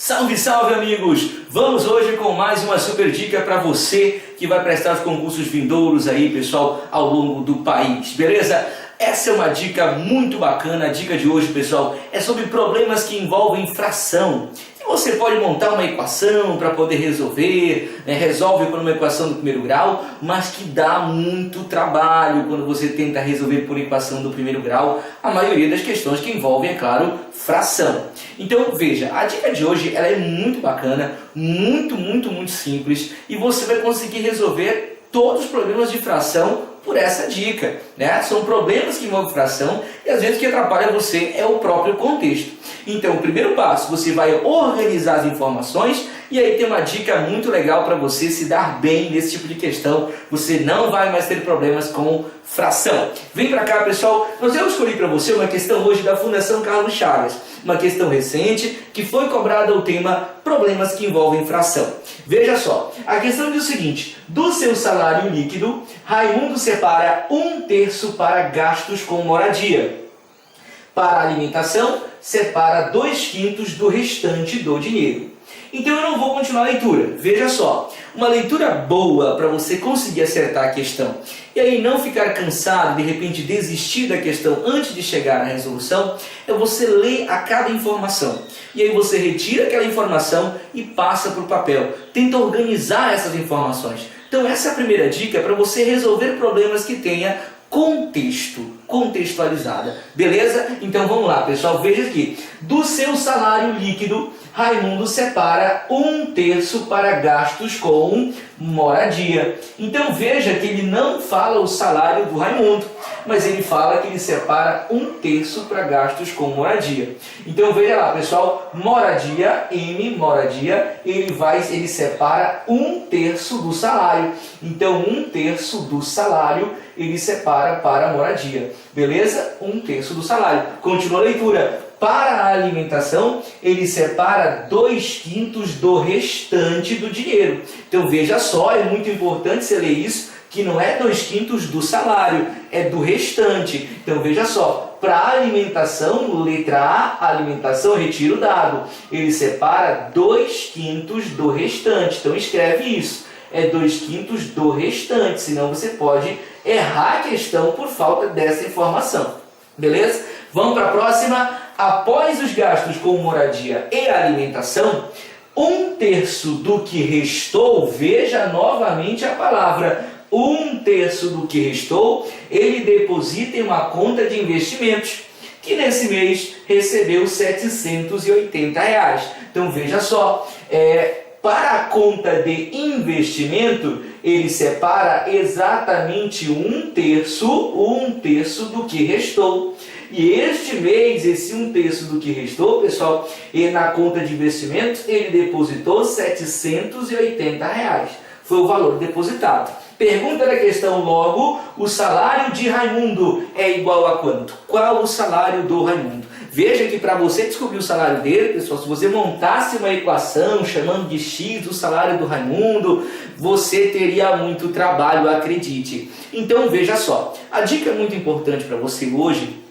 Salve, salve amigos! Vamos hoje com mais uma super dica para você que vai prestar os concursos vindouros aí, pessoal, ao longo do país, beleza? Essa é uma dica muito bacana. A dica de hoje, pessoal, é sobre problemas que envolvem fração. E você pode montar uma equação para poder resolver, resolve com uma equação do primeiro grau, mas que dá muito trabalho quando você tenta resolver por equação do primeiro grau a maioria das questões que envolvem, é claro, fração. Então veja, a dica de hoje ela é muito bacana, muito simples, e você vai conseguir resolver todos os problemas de fração por essa dica, né? São problemas que envolvem fração e às vezes o que atrapalha você é o próprio contexto. Então, o primeiro passo, você vai organizar as informações e aí tem uma dica muito legal para você se dar bem nesse tipo de questão. Você não vai mais ter problemas com fração. Vem para cá, pessoal. Eu escolhi para você uma questão hoje da Fundação Carlos Chagas. Uma questão recente que foi cobrada o tema problemas que envolvem fração. Veja só, a questão diz o seguinte: do seu salário líquido, Raimundo separa 1/3 para gastos com moradia. Para alimentação, separa 2/5 do restante do dinheiro. Então eu não vou continuar a leitura. Veja só, uma leitura boa para você conseguir acertar a questão e aí não ficar cansado, de repente desistir da questão antes de chegar à resolução, é você ler a cada informação. E aí você retira aquela informação e passa para o papel. Tenta organizar essas informações. Então essa é a primeira dica para você resolver problemas que tenha contextualizada. Beleza? Então vamos lá, pessoal. Veja aqui. Do seu salário líquido, Raimundo separa 1/3 para gastos com moradia. Então veja que ele não fala o salário do Raimundo, mas ele fala que ele separa 1/3 para gastos com moradia. Então veja lá, pessoal, moradia, ele separa 1/3 do salário. Então 1/3 do salário ele separa para moradia. Beleza? 1/3 do salário. Continua a leitura. Para a alimentação, ele separa 2/5 do restante do dinheiro. Então veja só, é muito importante você ler isso, que não é 2/5 do salário, é do restante. Então veja só, para a alimentação, letra A, alimentação, retira o dado. Ele separa 2/5 do restante. Então escreve isso, é 2/5 do restante, senão você pode errar a questão por falta dessa informação. Beleza? Vamos para a próxima. Após os gastos com moradia e alimentação, 1/3 do que restou, veja novamente a palavra, 1/3 do que restou, ele deposita em uma conta de investimentos, que nesse mês recebeu R$ 780. Então veja só, para a conta de investimento, ele separa exatamente 1/3 do que restou. E este mês, esse 1/3 do que restou, pessoal, e na conta de investimentos, ele depositou R$ 780. Foi o valor depositado. Pergunta da questão logo, o salário de Raimundo é igual a quanto? Qual o salário do Raimundo? Veja que para você descobrir o salário dele, pessoal, se você montasse uma equação chamando de X o salário do Raimundo, você teria muito trabalho, acredite. Então veja só, a dica muito importante para você hoje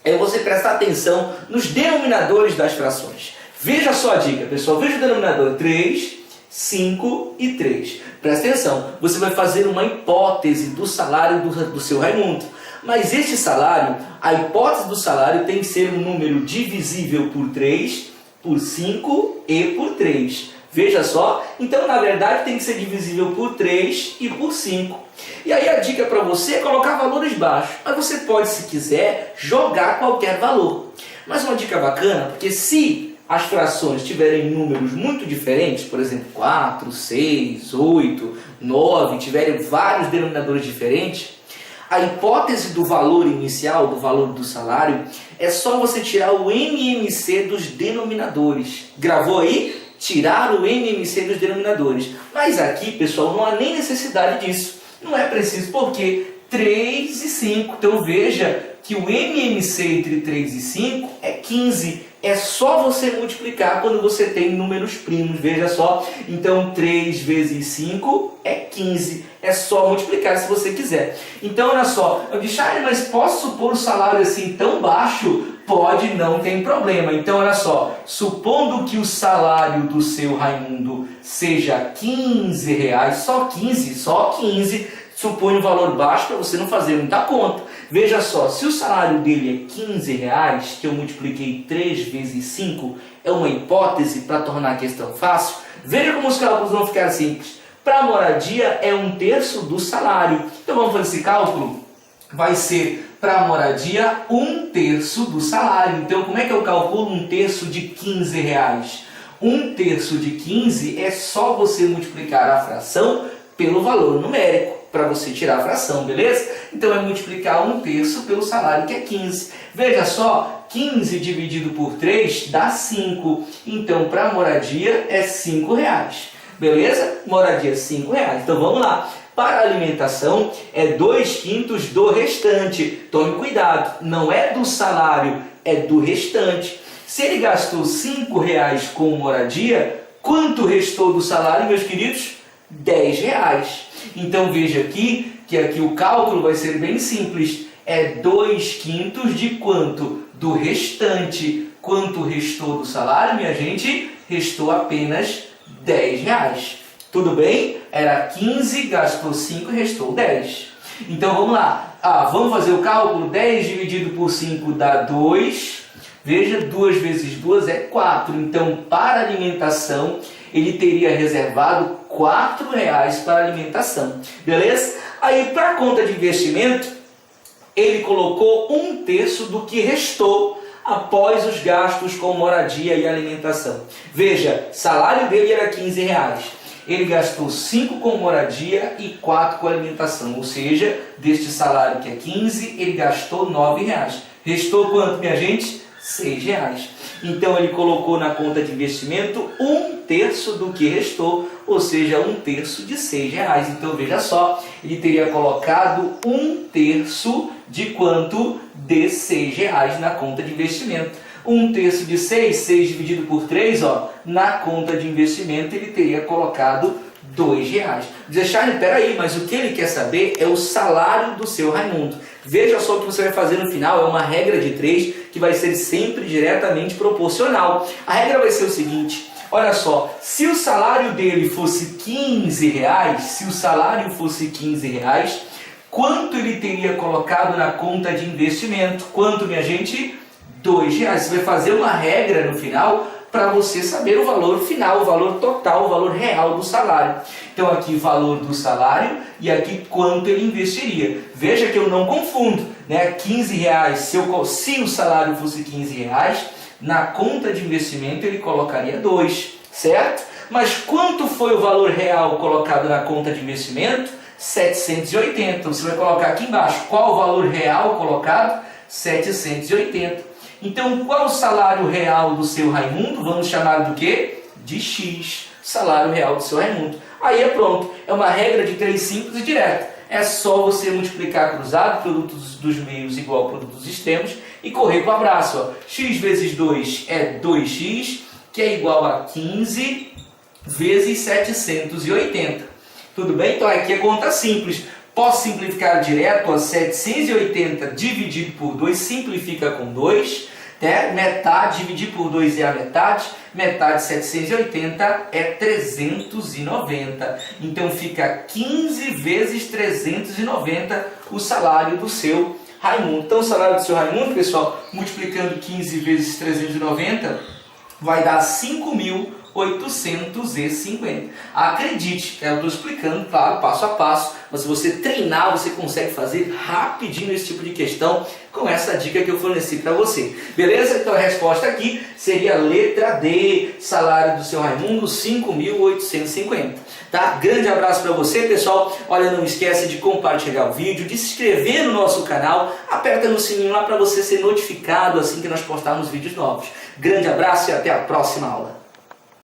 é você prestar atenção nos denominadores das frações. Veja só a dica, pessoal. Veja o denominador 3, 5 e 3. Presta atenção. Você vai fazer uma hipótese do salário do seu Raimundo. Mas este salário, a hipótese do salário tem que ser um número divisível por 3, por 5 e por 3. Veja só. Então, na verdade, tem que ser divisível por 3 e por 5. E aí a dica para você é colocar valores baixos. Mas você pode, se quiser, jogar qualquer valor. Mas uma dica bacana, porque se as frações tiverem números muito diferentes, por exemplo, 4, 6, 8, 9, tiverem vários denominadores diferentes, a hipótese do valor inicial, do valor do salário, é só você tirar o MMC dos denominadores. Gravou aí? Tirar o MMC dos denominadores. Mas aqui, pessoal, não há nem necessidade disso. Não é preciso, porque 3 e 5. Então veja que o MMC entre 3 e 5 é 15. É só você multiplicar quando você tem números primos. Veja só. Então 3 vezes 5 é 15. É só multiplicar se você quiser. Então olha só. Eu disse, mas posso supor o salário assim tão baixo? Pode, não tem problema. Então, olha só, supondo que o salário do seu Raimundo seja R$15, só 15, supõe um valor baixo para você não fazer muita conta. Veja só, se o salário dele é R$15, que eu multipliquei 3 vezes 5, é uma hipótese para tornar a questão fácil. Veja como os cálculos vão ficar simples. Para a moradia é 1/3 do salário. Então vamos fazer esse cálculo? Vai ser para a moradia 1/3 do salário. Então como é que eu calculo 1/3 de R$15? 1/3 de 15 é só você multiplicar a fração pelo valor numérico, para você tirar a fração, beleza? Então é multiplicar 1/3 pelo salário, que é 15. Veja só, 15 dividido por 3 dá 5. Então para a moradia é R$5. Beleza? Moradia R$5. Então vamos lá. Para a alimentação é 2/5 do restante. Tome cuidado, não é do salário, é do restante. Se ele gastou R$5 com moradia, quanto restou do salário, meus queridos? R$10. Então veja aqui que aqui o cálculo vai ser bem simples. É 2/5 de quanto? Do restante. Quanto restou do salário, minha gente? Restou apenas R$10. Tudo bem? Era 15, gastou 5 e restou 10. Então vamos lá. Vamos fazer o cálculo. 10 dividido por 5 dá 2. Veja, 2 vezes 2 é 4. Então, para alimentação, ele teria reservado R$4 para alimentação. Beleza? Aí, para a conta de investimento, ele colocou 1/3 do que restou após os gastos com moradia e alimentação. Veja, salário dele era R$15. Ele gastou 5 com moradia e 4 com alimentação. Ou seja, deste salário que é 15, ele gastou R$9. Restou quanto, minha gente? R$6. Então ele colocou na conta de investimento 1/3 do que restou, ou seja, 1/3 de R$6. Então veja só, ele teria colocado 1/3 de quanto? De R$6 na conta de investimento. 1/3 de 6, 6 dividido por 3, na conta de investimento ele teria colocado R$2. Dizer, Charlie, peraí, mas o que ele quer saber é o salário do seu Raimundo. Veja só o que você vai fazer no final, é uma regra de 3 que vai ser sempre diretamente proporcional. A regra vai ser o seguinte, olha só, se o salário dele fosse R$15, quanto ele teria colocado na conta de investimento? Quanto, minha gente? R$2. Você vai fazer uma regra no final para você saber o valor final, o valor total, o valor real do salário. Então aqui valor do salário e aqui quanto ele investiria. Veja que eu não confundo, né? R$15, se o salário fosse R$15, na conta de investimento ele colocaria 2, certo? Mas quanto foi o valor real colocado na conta de investimento? 780. Você vai colocar aqui embaixo qual o valor real colocado? 780. Então, qual o salário real do seu Raimundo? Vamos chamar do quê? De X. Salário real do seu Raimundo. Aí é pronto. É uma regra de 3 simples e direta. É só você multiplicar cruzado, produto dos meios igual ao produto dos extremos, e correr para o abraço. X vezes 2 é 2x, que é igual a 15 vezes 780. Tudo bem? Então aqui é conta simples. Posso simplificar direto, 780 dividido por 2 simplifica com 2, né? Metade dividir por 2 é a metade, metade de 780 é 390. Então fica 15 vezes 390 o salário do seu Raimundo. Então o salário do seu Raimundo, pessoal, multiplicando 15 vezes 390, vai dar 5.850. Acredite, eu estou explicando, claro, passo a passo, mas se você treinar, você consegue fazer rapidinho esse tipo de questão com essa dica que eu forneci para você. Beleza? Então a resposta aqui seria a letra D, salário do seu Raimundo, 5.850. Tá? Grande abraço para você, pessoal. Olha, não esquece de compartilhar o vídeo, de se inscrever no nosso canal, aperta no sininho lá para você ser notificado assim que nós postarmos vídeos novos. Grande abraço e até a próxima aula.